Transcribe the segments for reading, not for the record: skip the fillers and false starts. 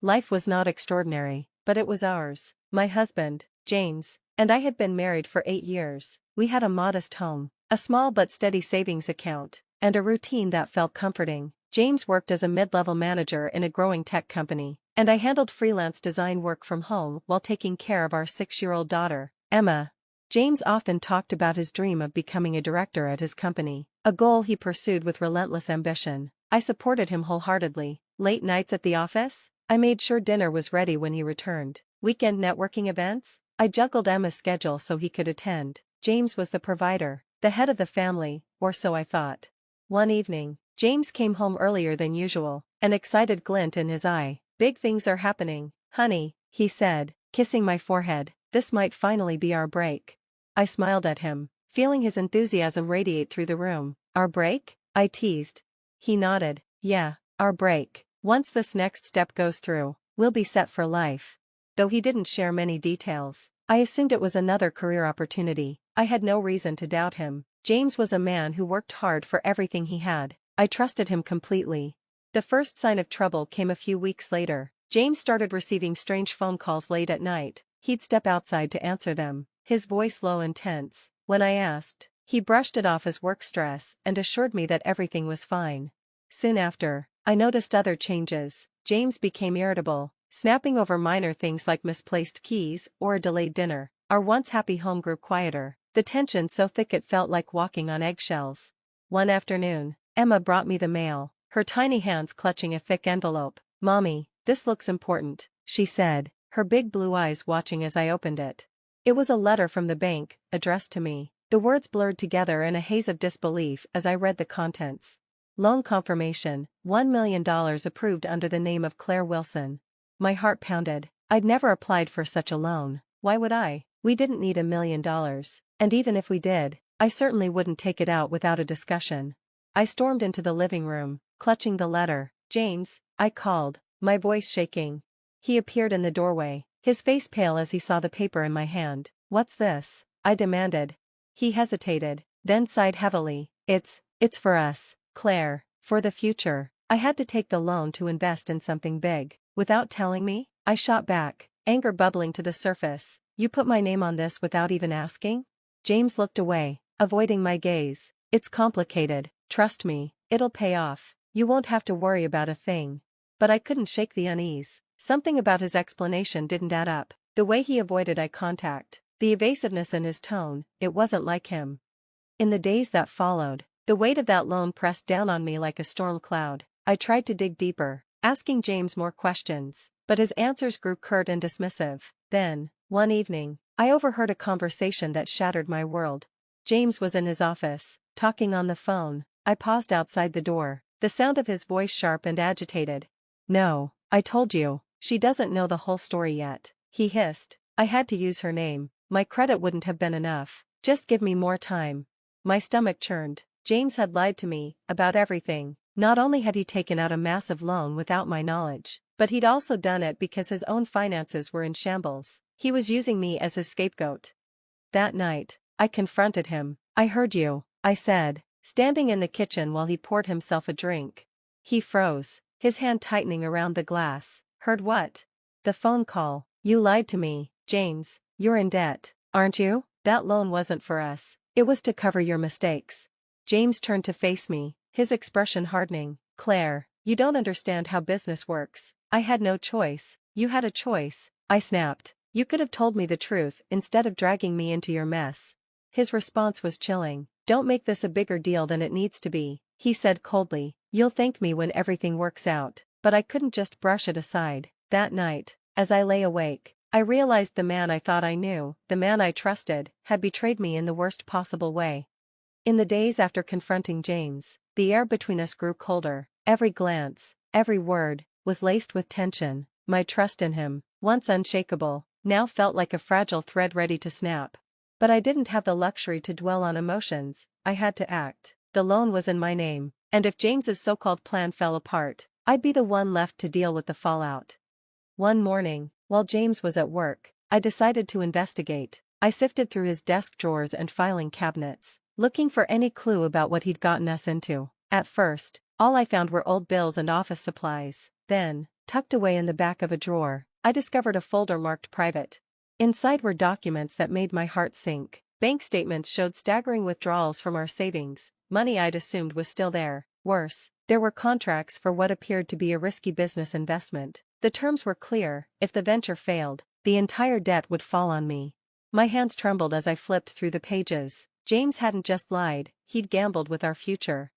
Life was not extraordinary, but it was ours. My husband, James, and I had been married for 8 years. We had a modest home, a small but steady savings account, and a routine that felt comforting. James worked as a mid-level manager in a growing tech company, and I handled freelance design work from home while taking care of our 6-year-old daughter, Emma. James often talked about his dream of becoming a director at his company, a goal he pursued with relentless ambition. I supported him wholeheartedly. Late nights at the office, I made sure dinner was ready when he returned. Weekend networking events, I juggled Emma's schedule so he could attend. James was the provider, the head of the family, or so I thought. One evening, James came home earlier than usual, an excited glint in his eye. "Big things are happening, honey," he said, kissing my forehead. "This might finally be our break." I smiled at him, feeling his enthusiasm radiate through the room. "Our break?" I teased. He nodded. "Yeah, our break. Once this next step goes through, we'll be set for life." Though he didn't share many details, I assumed it was another career opportunity. I had no reason to doubt him. James was a man who worked hard for everything he had. I trusted him completely. The first sign of trouble came a few weeks later. James started receiving strange phone calls late at night. He'd step outside to answer them, his voice low and tense. When I asked, he brushed it off as work stress and assured me that everything was fine. Soon after, I noticed other changes. James became irritable, snapping over minor things like misplaced keys or a delayed dinner. Our once happy home grew quieter, the tension so thick it felt like walking on eggshells. One afternoon, Emma brought me the mail, her tiny hands clutching a thick envelope. "Mommy, this looks important," she said, her big blue eyes watching as I opened it. It was a letter from the bank, addressed to me. The words blurred together in a haze of disbelief as I read the contents. Loan confirmation, $1 million approved under the name of Claire Wilson. My heart pounded. I'd never applied for such a loan. Why would I? We didn't need $1 million, and even if we did, I certainly wouldn't take it out without a discussion. I stormed into the living room, clutching the letter. "James," I called, my voice shaking. He appeared in the doorway, his face pale as he saw the paper in my hand. "What's this?" I demanded. He hesitated, then sighed heavily. It's for us, Claire, for the future." I had to take the loan to invest in something big. Without telling me? I shot back, anger bubbling to the surface. "You put my name on this without even asking?" James looked away, avoiding my gaze. "It's complicated, trust me, it'll pay off. You won't have to worry about a thing." But I couldn't shake the unease. Something about his explanation didn't add up. The way he avoided eye contact, the evasiveness in his tone, it wasn't like him. In the days that followed, the weight of that loan pressed down on me like a storm cloud. I tried to dig deeper, asking James more questions, but his answers grew curt and dismissive. Then, one evening, I overheard a conversation that shattered my world. James was in his office, talking on the phone. I paused outside the door, the sound of his voice sharp and agitated. "No, I told you, she doesn't know the whole story yet," he hissed. I had to use her name. My credit wouldn't have been enough. "Just give me more time." My stomach churned. James had lied to me about everything. Not only had he taken out a massive loan without my knowledge, but he'd also done it because his own finances were in shambles. He was using me as his scapegoat. That night, I confronted him. "I heard you," I said, standing in the kitchen while he poured himself a drink. He froze, his hand tightening around the glass. "Heard what?" "The phone call. You lied to me, James. You're in debt, aren't you? That loan wasn't for us. It was to cover your mistakes." James turned to face me, his expression hardening. "Claire, you don't understand how business works. I had no choice." "You had a choice," I snapped. "You could have told me the truth instead of dragging me into your mess." His response was chilling. "Don't make this a bigger deal than it needs to be," he said coldly. "You'll thank me when everything works out." But I couldn't just brush it aside. That night, as I lay awake, I realized the man I thought I knew, the man I trusted, had betrayed me in the worst possible way. In the days after confronting James, the air between us grew colder. Every glance, every word, was laced with tension. My trust in him, once unshakable, now felt like a fragile thread ready to snap. But I didn't have the luxury to dwell on emotions. I had to act. The loan was in my name, and if James's so-called plan fell apart, I'd be the one left to deal with the fallout. One morning, while James was at work, I decided to investigate. I sifted through his desk drawers and filing cabinets, looking for any clue about what he'd gotten us into. At first, all I found were old bills and office supplies. Then, tucked away in the back of a drawer, I discovered a folder marked private. Inside were documents that made my heart sink. Bank statements showed staggering withdrawals from our savings, money I'd assumed was still there. Worse, there were contracts for what appeared to be a risky business investment. The terms were clear: if the venture failed, the entire debt would fall on me. My hands trembled as I flipped through the pages. James hadn't just lied, he'd gambled with our future.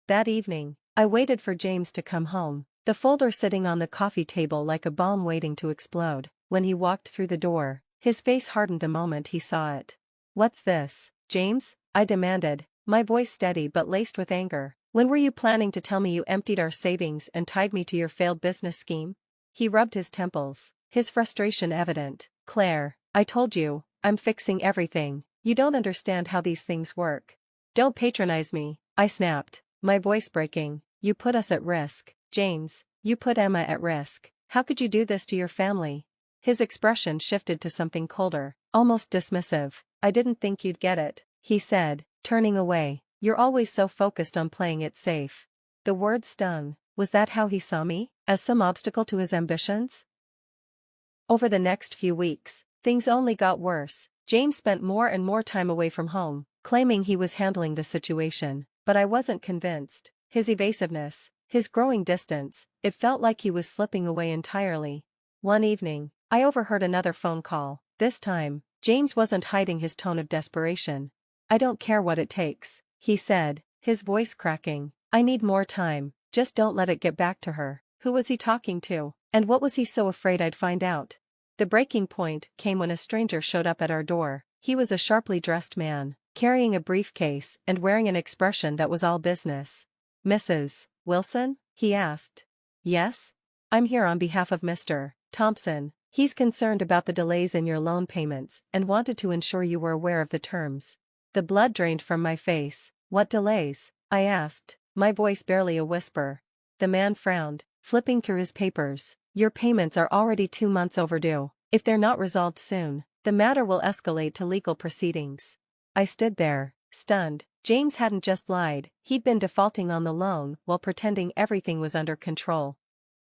That evening, I waited for James to come home, the folder sitting on the coffee table like a bomb waiting to explode. When he walked through the door, his face hardened the moment he saw it. "What's this, James?" I demanded, my voice steady but laced with anger. "When were you planning to tell me you emptied our savings and tied me to your failed business scheme?" He rubbed his temples, his frustration evident. "Claire, I told you, I'm fixing everything. You don't understand how these things work." "Don't patronize me," I snapped, my voice breaking. "You put us at risk, James. You put Emma at risk. How could you do this to your family?" His expression shifted to something colder, almost dismissive. "I didn't think you'd get it," he said, turning away. "You're always so focused on playing it safe." The word stung. Was that how he saw me? As some obstacle to his ambitions? Over the next few weeks, things only got worse. James spent more and more time away from home, claiming he was handling the situation, but I wasn't convinced. His evasiveness, his growing distance, it felt like he was slipping away entirely. One evening, I overheard another phone call. This time, James wasn't hiding his tone of desperation. "I don't care what it takes," he said, his voice cracking. "I need more time, just don't let it get back to her." Who was he talking to, and what was he so afraid I'd find out? The breaking point came when a stranger showed up at our door. He was a sharply dressed man, carrying a briefcase and wearing an expression that was all business. "Mrs. Wilson?" he asked. "Yes? I'm here on behalf of Mr. Thompson. He's concerned about the delays in your loan payments and wanted to ensure you were aware of the terms." The blood drained from my face. "What delays?" I asked, my voice barely a whisper. The man frowned, flipping through his papers. "Your payments are already 2 months overdue. If they're not resolved soon, the matter will escalate to legal proceedings." I stood there, stunned. James hadn't just lied, he'd been defaulting on the loan while pretending everything was under control.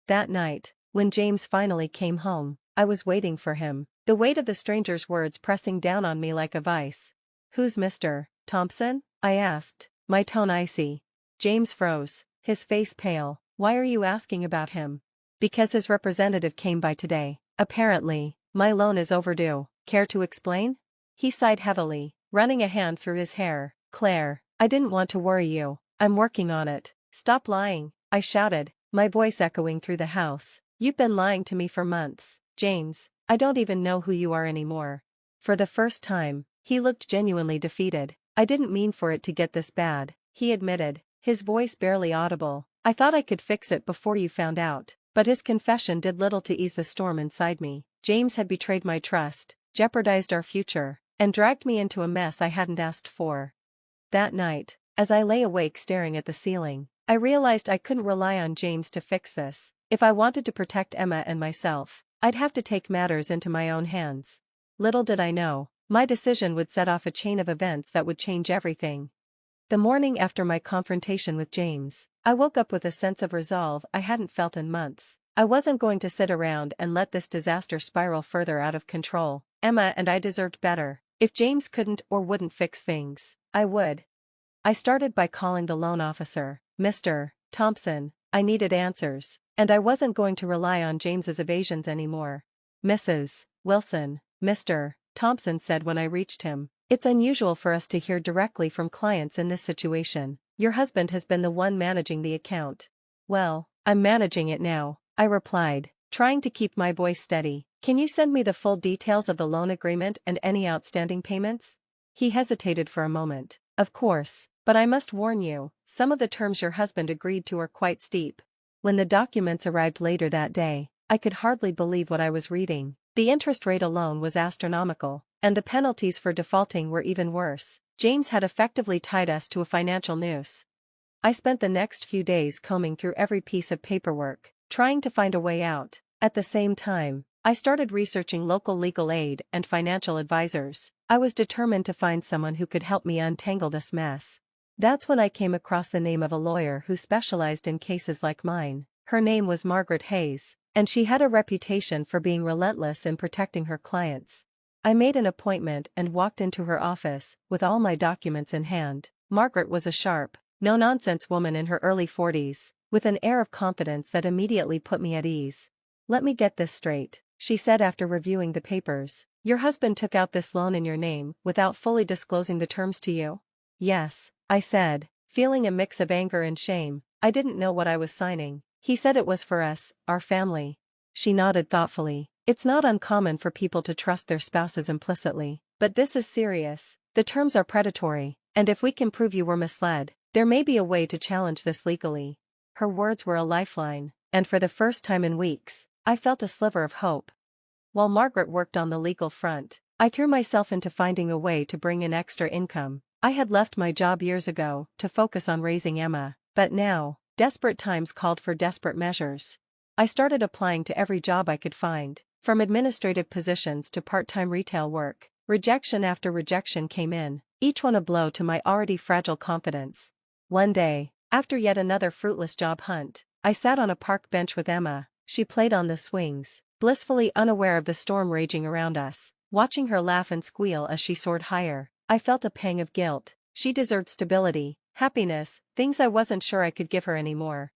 That night, when James finally came home, I was waiting for him, the weight of the stranger's words pressing down on me like a vice. "Who's Mr. Thompson?" I asked, my tone icy. James froze, his face pale. "Why are you asking about him?" "Because his representative came by today. Apparently, my loan is overdue. Care to explain?" He sighed heavily, running a hand through his hair. "Claire, I didn't want to worry you. I'm working on it." "Stop lying," I shouted, my voice echoing through the house. "You've been lying to me for months, James. I don't even know who you are anymore." For the first time, he looked genuinely defeated. "I didn't mean for it to get this bad," he admitted, his voice barely audible. "I thought I could fix it before you found out." But his confession did little to ease the storm inside me. James had betrayed my trust, jeopardized our future, and dragged me into a mess I hadn't asked for. That night, as I lay awake staring at the ceiling, I realized I couldn't rely on James to fix this. If I wanted to protect Emma and myself, I'd have to take matters into my own hands. Little did I know, my decision would set off a chain of events that would change everything. The morning after my confrontation with James, I woke up with a sense of resolve I hadn't felt in months. I wasn't going to sit around and let this disaster spiral further out of control. Emma and I deserved better. If James couldn't or wouldn't fix things, I would. I started by calling the loan officer. "Mr. Thompson, I needed answers, and I wasn't going to rely on James's evasions anymore." "Mrs. Wilson," Mr. Thompson said when I reached him. "It's unusual for us to hear directly from clients in this situation. Your husband has been the one managing the account." "Well, I'm managing it now," I replied, trying to keep my voice steady. "Can you send me the full details of the loan agreement and any outstanding payments?" He hesitated for a moment. "Of course, but I must warn you, some of the terms your husband agreed to are quite steep." When the documents arrived later that day, I could hardly believe what I was reading. The interest rate alone was astronomical, and the penalties for defaulting were even worse. James had effectively tied us to a financial noose. I spent the next few days combing through every piece of paperwork, trying to find a way out. At the same time, I started researching local legal aid and financial advisors. I was determined to find someone who could help me untangle this mess. That's when I came across the name of a lawyer who specialized in cases like mine. Her name was Margaret Hayes, and she had a reputation for being relentless in protecting her clients. I made an appointment and walked into her office, with all my documents in hand. Margaret was a sharp, no-nonsense woman in her early 40s, with an air of confidence that immediately put me at ease. "Let me get this straight," she said after reviewing the papers. "Your husband took out this loan in your name without fully disclosing the terms to you?" "Yes," I said, feeling a mix of anger and shame. I didn't know what I was signing. "He said it was for us, our family." She nodded thoughtfully. "It's not uncommon for people to trust their spouses implicitly. But this is serious. The terms are predatory, and if we can prove you were misled, there may be a way to challenge this legally." Her words were a lifeline, and for the first time in weeks, I felt a sliver of hope. While Margaret worked on the legal front, I threw myself into finding a way to bring in extra income. I had left my job years ago to focus on raising Emma, but now, desperate times called for desperate measures. I started applying to every job I could find, from administrative positions to part-time retail work. Rejection after rejection came in, each one a blow to my already fragile confidence. One day, after yet another fruitless job hunt, I sat on a park bench with Emma. She played on the swings, blissfully unaware of the storm raging around us. Watching her laugh and squeal as she soared higher, I felt a pang of guilt. She deserved stability, happiness, things I wasn't sure I could give her anymore.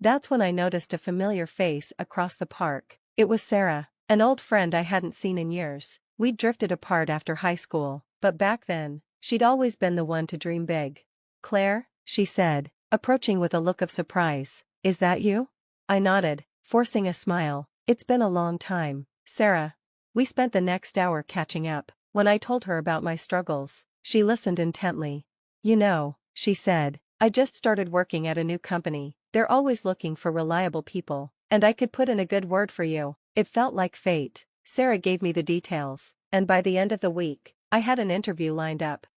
That's when I noticed a familiar face across the park. It was Sarah, an old friend I hadn't seen in years. We'd drifted apart after high school, but back then, she'd always been the one to dream big. "Claire," she said, approaching with a look of surprise, "is that you?" I nodded, forcing a smile. "It's been a long time, Sarah." We spent the next hour catching up. When I told her about my struggles, she listened intently. "You know," she said, "I just started working at a new company. They're always looking for reliable people, and I could put in a good word for you." It felt like fate. Sarah gave me the details, and by the end of the week, I had an interview lined up.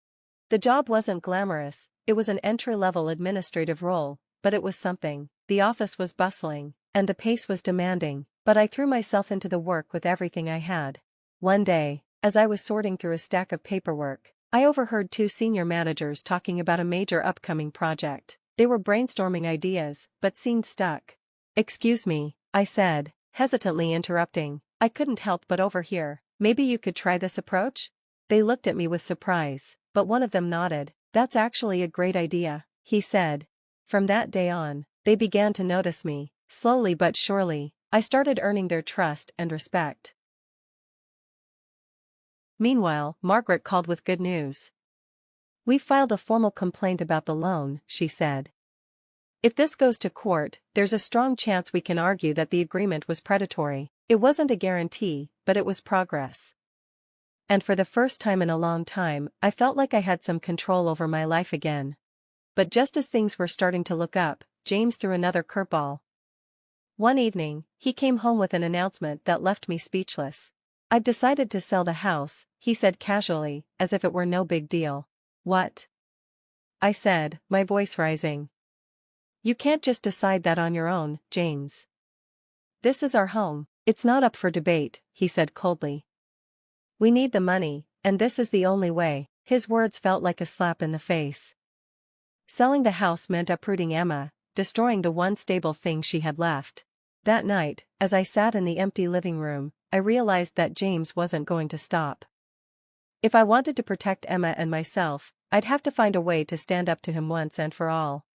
The job wasn't glamorous, it was an entry-level administrative role, but it was something. The office was bustling, and the pace was demanding, but I threw myself into the work with everything I had. One day, as I was sorting through a stack of paperwork, I overheard two senior managers talking about a major upcoming project. They were brainstorming ideas, but seemed stuck. "Excuse me," I said, hesitantly interrupting. "I couldn't help but overhear. Maybe you could try this approach?" They looked at me with surprise, but one of them nodded. "That's actually a great idea," he said. From that day on, they began to notice me. Slowly but surely, I started earning their trust and respect. Meanwhile, Margaret called with good news. "We filed a formal complaint about the loan," she said. "If this goes to court, there's a strong chance we can argue that the agreement was predatory. It wasn't a guarantee, but it was progress." And for the first time in a long time, I felt like I had some control over my life again. But just as things were starting to look up, James threw another curveball. One evening, he came home with an announcement that left me speechless. "I've decided to sell the house," he said casually, as if it were no big deal. "What?" I said, my voice rising. "You can't just decide that on your own, James. This is our home, it's not up for debate," he said coldly. "We need the money, and this is the only way." His words felt like a slap in the face. Selling the house meant uprooting Emma, destroying the one stable thing she had left. That night, as I sat in the empty living room, I realized that James wasn't going to stop. If I wanted to protect Emma and myself, I'd have to find a way to stand up to him once and for all.